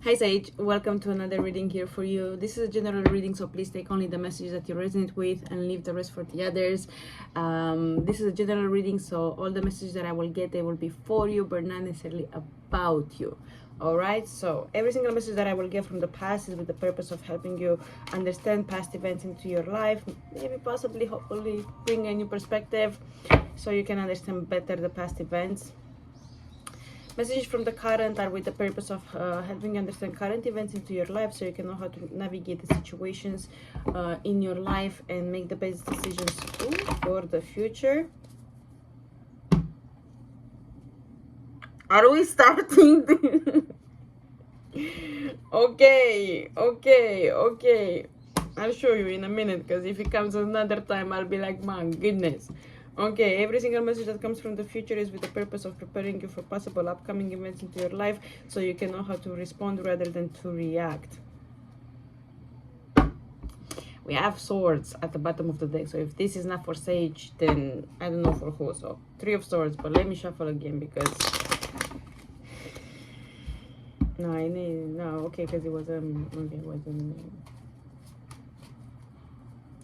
Hi Sage, welcome to another reading here for you. This is a general reading, so please take only the messages that you resonate with and leave the rest for the others. This is a general reading, so all the messages that I will get, they will be for you, but not necessarily about you. Alright, so every single message that I will get from the past is with the purpose of helping you understand past events into your life, maybe possibly, hopefully bring a new perspective so you can understand better the past events. Messages from the current are with the purpose of helping you understand current events into your life so you can know how to navigate the situations in your life and make the best decisions for the future. Are we starting? Okay. I'll show you in a minute, because if it comes another time, I'll be like, my goodness. Okay, every single message that comes from the future is with the purpose of preparing you for possible upcoming events into your life so you can know how to respond rather than to react. We have swords at the bottom of the deck, so if this is not for Sage, then I don't know for who. So 3 of swords, but let me shuffle again because okay, because it was okay, it wasn't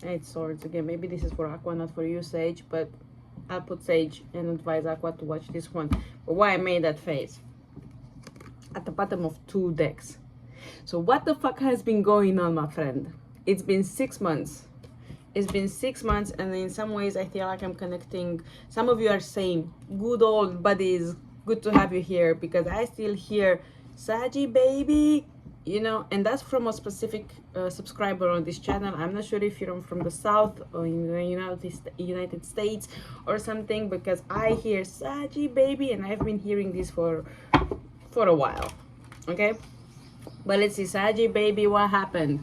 8 swords again. Maybe this is for Aqua, not for you, Sage, but I'll put Sage and advise Aqua to watch this one. But why I made that face at the bottom of 2 decks. So what the fuck has been going on, my friend? It's been 6 months. It's been 6 months, and in some ways I feel like I'm connecting. Some of you are saying, good old buddies, good to have you here, because I still hear Saggy baby, you know, and that's from a specific subscriber on this channel. I'm not sure if you're from the South or in the United States or something, because I hear Saggy baby, and I've been hearing this for a while. Okay, but let's see. Saggy baby, what happened?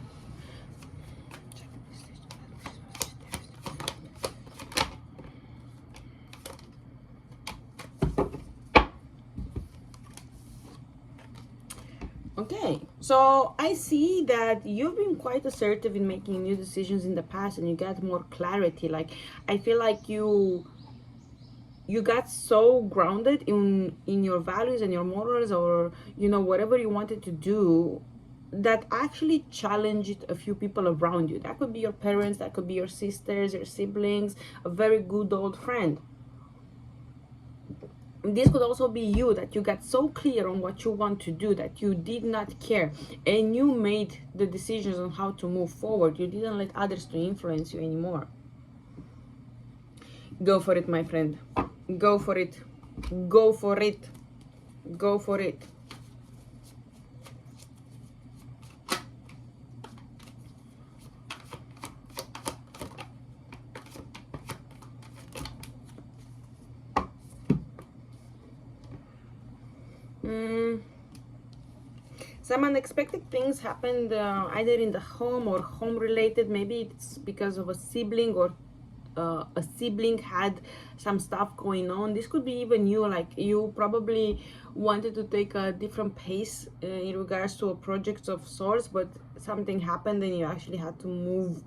Okay, so I see that you've been quite assertive in making new decisions in the past, and you got more clarity. Like, I feel like you got so grounded in your values and your morals, or you know, whatever you wanted to do, that actually challenged a few people around you. That could be your parents, that could be your sisters, your siblings, a very good old friend. This could also be you, that you got so clear on what you want to do that you did not care, and you made the decisions on how to move forward. You didn't let others to influence you anymore. Go for it, my friend. Go for it. Go for it. Go for it. Some unexpected things happened either in the home or home related. Maybe it's because of a sibling, or a sibling had some stuff going on. This could be even you, like you probably wanted to take a different pace in regards to a project of sorts, but something happened and you actually had to move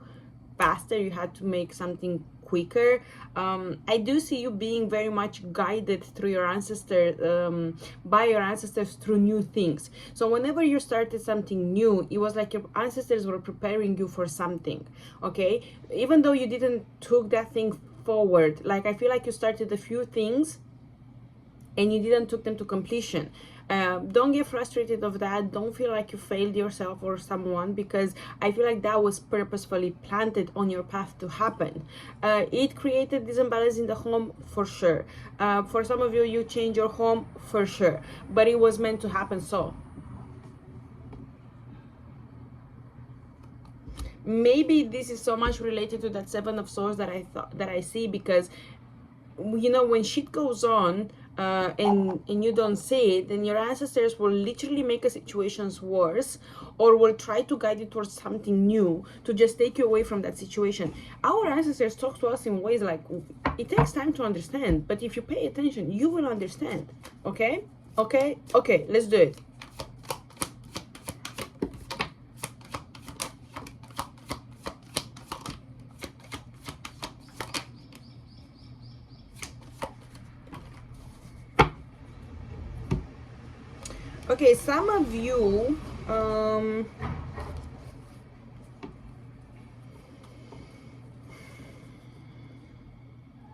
faster. You had to make something quicker. I do see you being very much guided through your ancestors, by your ancestors, through new things. So whenever you started something new, it was like your ancestors were preparing you for something. Okay, even though you didn't took that thing forward, like I feel like you started a few things and you didn't took them to completion. Don't get frustrated of that. Don't feel like you failed yourself or someone, because I feel like that was purposefully planted on your path to happen. It created this imbalance in the home, for sure. For some of you, you changed your home, for sure, but it was meant to happen. So maybe this is so much related to that 7 of swords that I see, because you know, when shit goes on and you don't see it, then your ancestors will literally make a situations worse, or will try to guide you towards something new to just take you away from that situation. Our ancestors talk to us in ways like, it takes time to understand, but if you pay attention, you will understand. Okay, let's do it. Okay, some of you um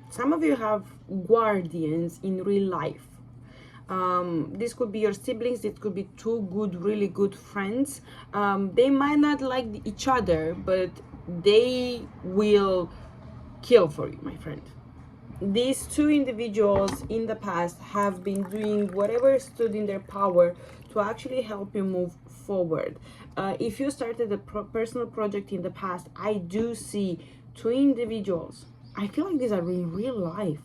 some of you have guardians in real life. This could be your siblings, it could be two really good friends. They might not like each other, but they will kill for you, my friend. These two individuals in the past have been doing whatever stood in their power to actually help you move forward. If you started a personal project in the past, I do see two individuals. I feel like these are in real life.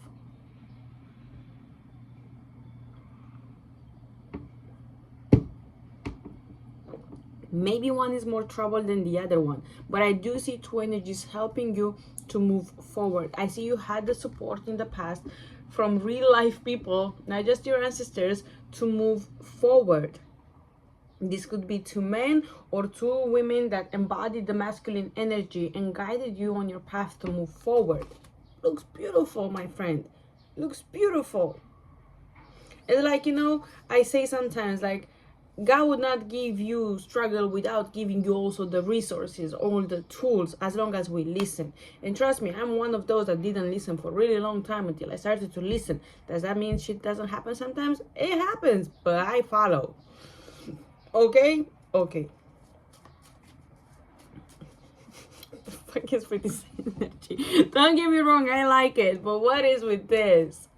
Maybe one is more troubled than the other one, but I do see two energies helping you to move forward. I see you had the support in the past from real life people, not just your ancestors, to move forward. This could be two men or two women that embodied the masculine energy and guided you on your path to move forward. Looks beautiful, my friend. Looks beautiful. It's like, you know, I say sometimes, like, God would not give you struggle without giving you also the resources, all the tools, as long as we listen. And trust me, I'm one of those that didn't listen for a really long time until I started to listen. Does that mean shit doesn't happen sometimes? It happens, but I follow. Okay? Okay. The fuck is with this energy? Don't get me wrong, I like it, but what is with this?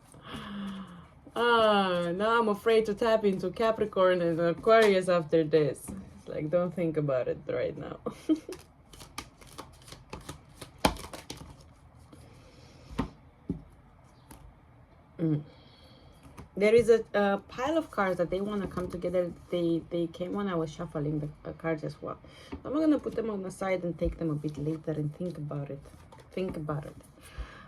Now I'm afraid to tap into Capricorn and Aquarius after this. It's like, don't think about it right now. There is a pile of cards that they want to come together. They came when I was shuffling the cards as well. So I'm going to put them on the side and take them a bit later and think about it. Think about it.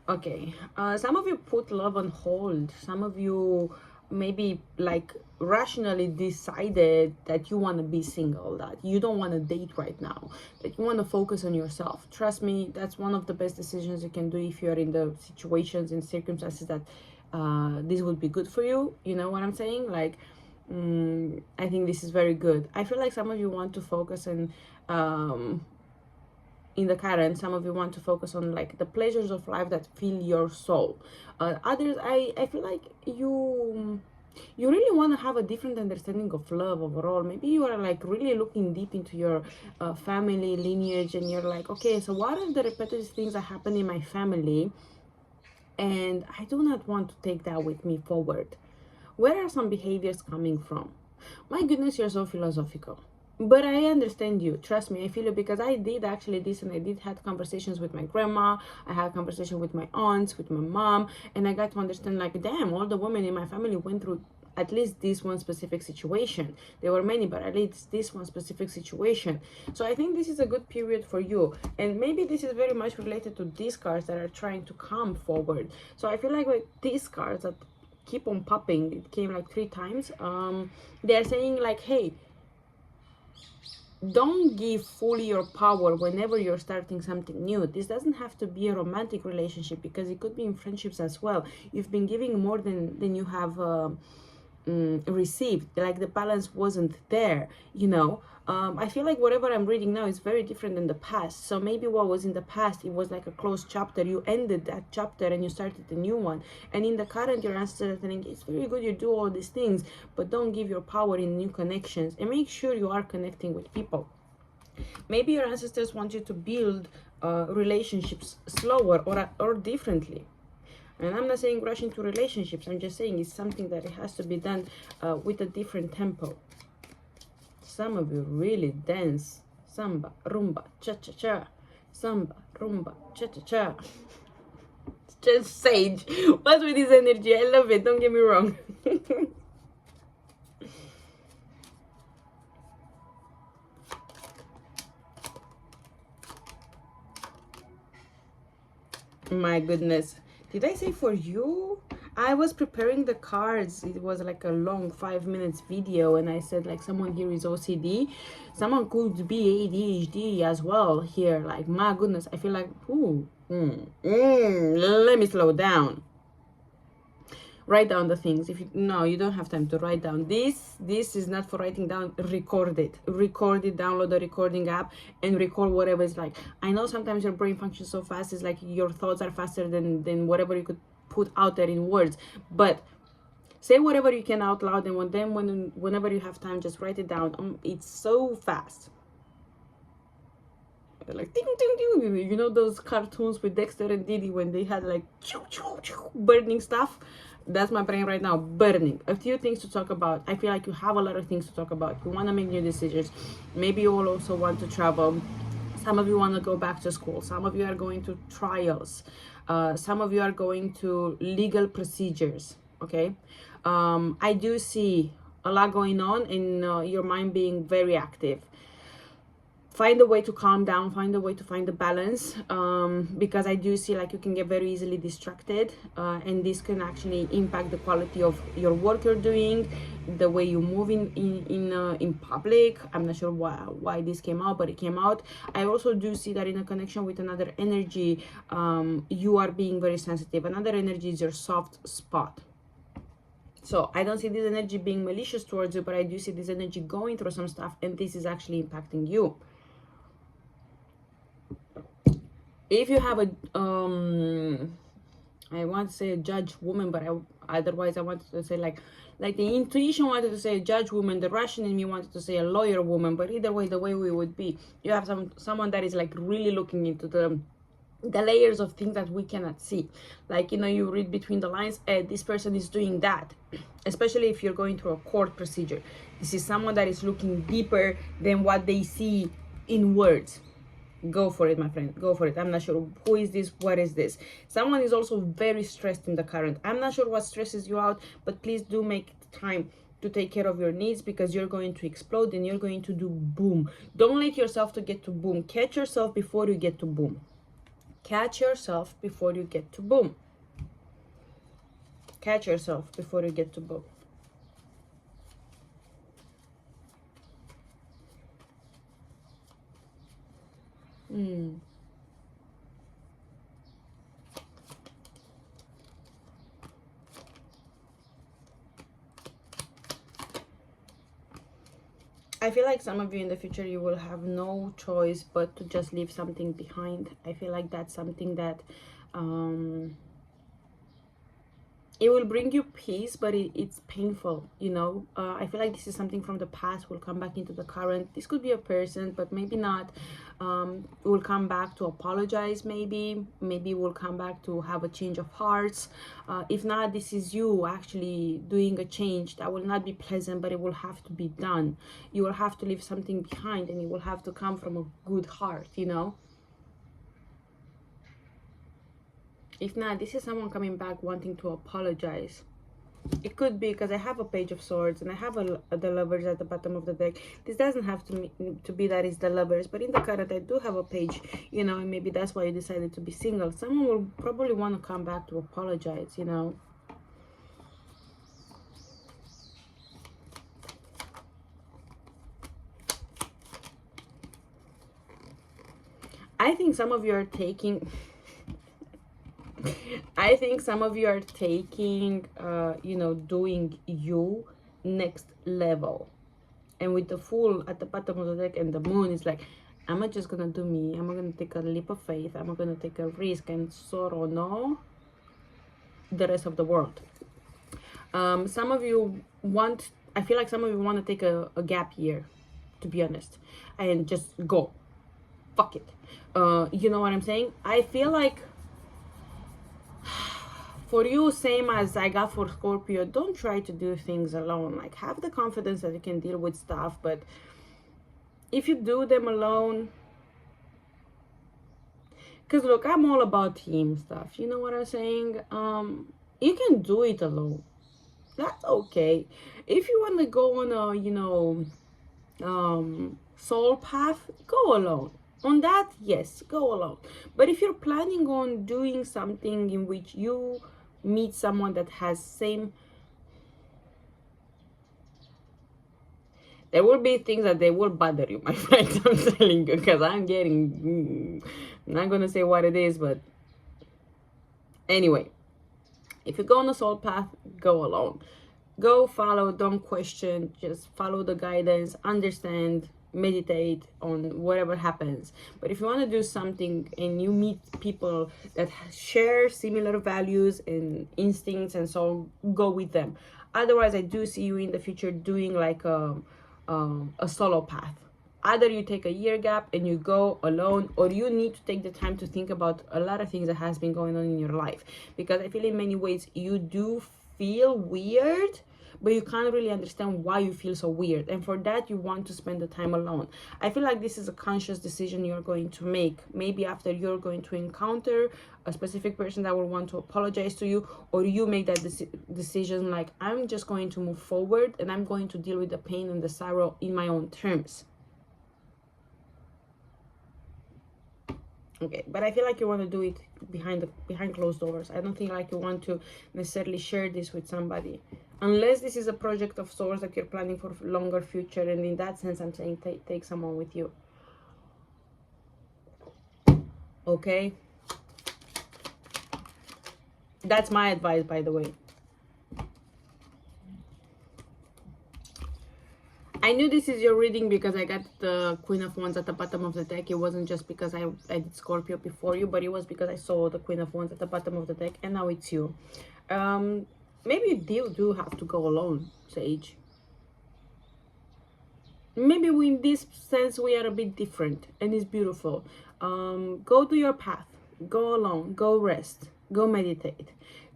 Okay, some of you put love on hold. Some of you maybe like rationally decided that you want to be single, that you don't want to date right now, that you want to focus on yourself. Trust me, that's one of the best decisions you can do if you're in the situations and circumstances that this would be good for you. You know what I'm saying? Like, I think this is very good. I feel like some of you want to focus on in the current, some of you want to focus on like the pleasures of life that fill your soul. Others, I feel like you really want to have a different understanding of love overall. Maybe you are like really looking deep into your family lineage, and you're like, okay, so what are the repetitive things that happen in my family, and I do not want to take that with me forward. Where are some behaviors coming from? My goodness, you're so philosophical. But I understand you. Trust me, I feel it, because I did actually this, and I did have conversations with my grandma. I had conversation with my aunts, with my mom, and I got to understand, like, damn, all the women in my family went through at least this one specific situation. There were many, but at least this one specific situation. So I think this is a good period for you. And maybe this is very much related to these cards that are trying to come forward. So I feel like with these cards that keep on popping, it came like 3 times, they're saying like, hey, don't give fully your power whenever you're starting something new. This doesn't have to be a romantic relationship, because it could be in friendships as well. You've been giving more than you have received. Like the balance wasn't there, you know. I feel like whatever I'm reading now is very different than the past. So maybe what was in the past, it was like a closed chapter. You ended that chapter and you started a new one. And in the current, your ancestors are telling you, it's very good you do all these things, but don't give your power in new connections, and make sure you are connecting with people. Maybe your ancestors want you to build relationships slower or differently. And I'm not saying rush into relationships. I'm just saying it's something that it has to be done with a different tempo. Some of you really dance samba, rumba, cha-cha-cha. Samba, rumba, cha-cha-cha. It's just Sage. What's with this energy? I love it. Don't get me wrong. My goodness. Did I say for you? I was preparing the cards. It was like a long 5 minutes video, and I said like someone here is OCD. Someone could be ADHD as well here. Like, my goodness, I feel like, let me slow down. Write down the things. If you, no, you don't have time to write down. This is not for writing down. Record it, download the recording app and record whatever it's like. I know sometimes your brain functions so fast, it's like your thoughts are faster than whatever you could put out there in words. But say whatever you can out loud, and whenever you have time, just write it down. It's so fast. Like ding, ding, ding. You know those cartoons with Dexter and Diddy when they had like choo, choo, choo, burning stuff? That's my brain right now, burning. A few things to talk about. I feel like you have a lot of things to talk about. You want to make new decisions. Maybe you will also want to travel. Some of you want to go back to school. Some of you are going to trials. Some of you are going to legal procedures. Okay. I do see a lot going on, and your mind being very active. Find a way to calm down, find a way to find the balance, because I do see like you can get very easily distracted, and this can actually impact the quality of your work you're doing, the way you move in public. I'm not sure why this came out, but it came out. I also do see that in a connection with another energy, you are being very sensitive. Another energy is your soft spot. So I don't see this energy being malicious towards you, but I do see this energy going through some stuff, and this is actually impacting you. If you have a I want to say a judge woman, but otherwise I wanted to say like the intuition wanted to say a judge woman, the Russian in me wanted to say a lawyer woman, but either way, the way we would be, you have someone that is like really looking into the layers of things that we cannot see. Like, you know, you read between the lines, this person is doing that, especially if you're going through a court procedure. This is someone that is looking deeper than what they see in words. Go for it, my friend, go for it. I'm not sure who is this, what is this. Someone is also very stressed in the current. I'm not sure what stresses you out, but please do make time to take care of your needs, because you're going to explode and you're going to do boom. Don't let yourself to get to boom. Catch yourself before you get to boom. Catch yourself before you get to boom. Catch yourself before you get to boom. I feel like some of you in the future, you will have no choice but to just leave something behind. I feel like that's something that it will bring you peace, but it's painful, you know. I feel like this is something from the past will come back into the current. This could be a person, but maybe not. Will come back to apologize, maybe will come back to have a change of hearts. If not, this is you actually doing a change that will not be pleasant, but it will have to be done. You will have to leave something behind, and it will have to come from a good heart, you know. If not, this is someone coming back wanting to apologize. It could be because I have a Page of Swords and I have the Lovers at the bottom of the deck. This doesn't have to be that it's the Lovers, but in the current I do have a Page, you know, and maybe that's why you decided to be single. Someone will probably want to come back to apologize, you know. I think some of you are taking... I think some of you are taking, you know, doing you next level. And with the Fool at the bottom of the deck and the Moon, is like, I'm not just gonna do me. I'm not gonna take a leap of faith. I'm not gonna take a risk and sorrow, no, the rest of the world. Some of you want, I feel like some of you want to take a gap year, to be honest, and just go. Fuck it. You know what I'm saying? I feel like for you, same as I got for Scorpio, don't try to do things alone. Like, have the confidence that you can deal with stuff, but if you do them alone, because look, I'm all about team stuff, you know what I'm saying? You can do it alone, that's okay. If you want to go on a, you know, soul path, go alone. On that, yes, go alone. But if you're planning on doing something in which you meet someone that has same, there will be things that they will bother you, my friends. I'm telling you, because I'm getting, I'm not gonna say what it is, but anyway, If you go on a soul path, go alone. Go follow, don't question, just follow the guidance, understand, meditate on whatever happens. But if you want to do something and you meet people that share similar values and instincts and so, go with them. Otherwise, I do see you in the future doing like a solo path. Either you take a year gap and you go alone, or you need to take the time to think about a lot of things that has been going on in your life. Because I feel in many ways you do feel weird, but you can't really understand why you feel so weird, and for that you want to spend the time alone. I feel like this is a conscious decision you're going to make, maybe after you're going to encounter a specific person that will want to apologize to you, or you make that decision like, I'm just going to move forward and I'm going to deal with the pain and the sorrow in my own terms. Okay, but I feel like you want to do it behind closed doors. I don't think like you want to necessarily share this with somebody, unless this is a project of sorts that you're planning for longer future, and in that sense I'm saying take someone with you. Okay, that's my advice, by the way. I knew this is your reading because I got the Queen of Wands at the bottom of the deck. It wasn't just because I did Scorpio before you, but it was because I saw the Queen of Wands at the bottom of the deck, and now it's you. Maybe you do have to go alone, Sage. Maybe in this sense we are a bit different, and it's beautiful. Go do your path. Go alone. Go rest. Go meditate.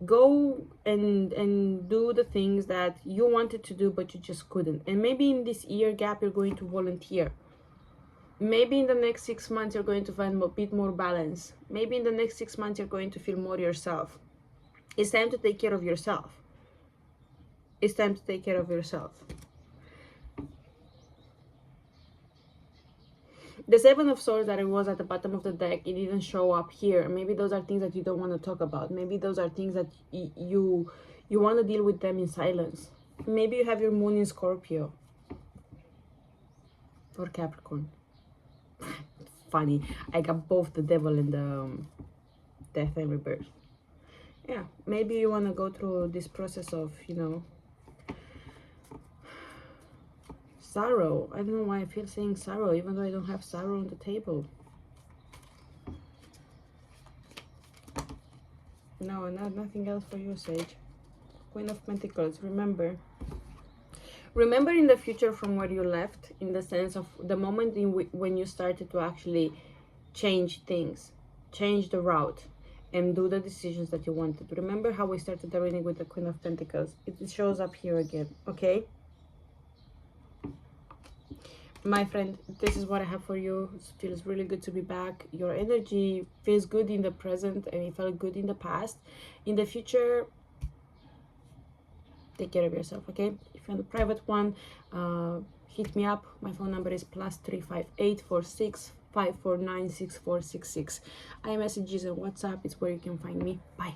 Go and do the things that you wanted to do but you just couldn't. And maybe in this year gap you're going to volunteer. Maybe in the next 6 months you're going to find a bit more balance. Maybe in the next 6 months you're going to feel more yourself. It's time to take care of yourself. It's time to take care of yourself. The Seven of Swords that it was at the bottom of the deck, it didn't show up here. Maybe those are things that you don't want to talk about. Maybe those are things that you want to deal with them in silence. Maybe you have your moon in Scorpio or Capricorn. Funny, I got both the Devil and the Death and Rebirth. Yeah, maybe you want to go through this process of, you know, sorrow. I don't know why I feel saying sorrow, even though I don't have sorrow on the table. No, nothing else for you, Sage. Queen of Pentacles. Remember in the future from where you left, in the sense of the moment when you started to actually change things, change the route, and do the decisions that you wanted. Remember how we started the reading with the Queen of Pentacles? It shows up here again, okay? My friend, this is what I have for you. It feels really good to be back. Your energy feels good in the present, and it felt good in the past. In the future, take care of yourself, okay? If you want a private one, hit me up. My phone number is +358 46 549 6466. iMessages and WhatsApp is where you can find me. Bye.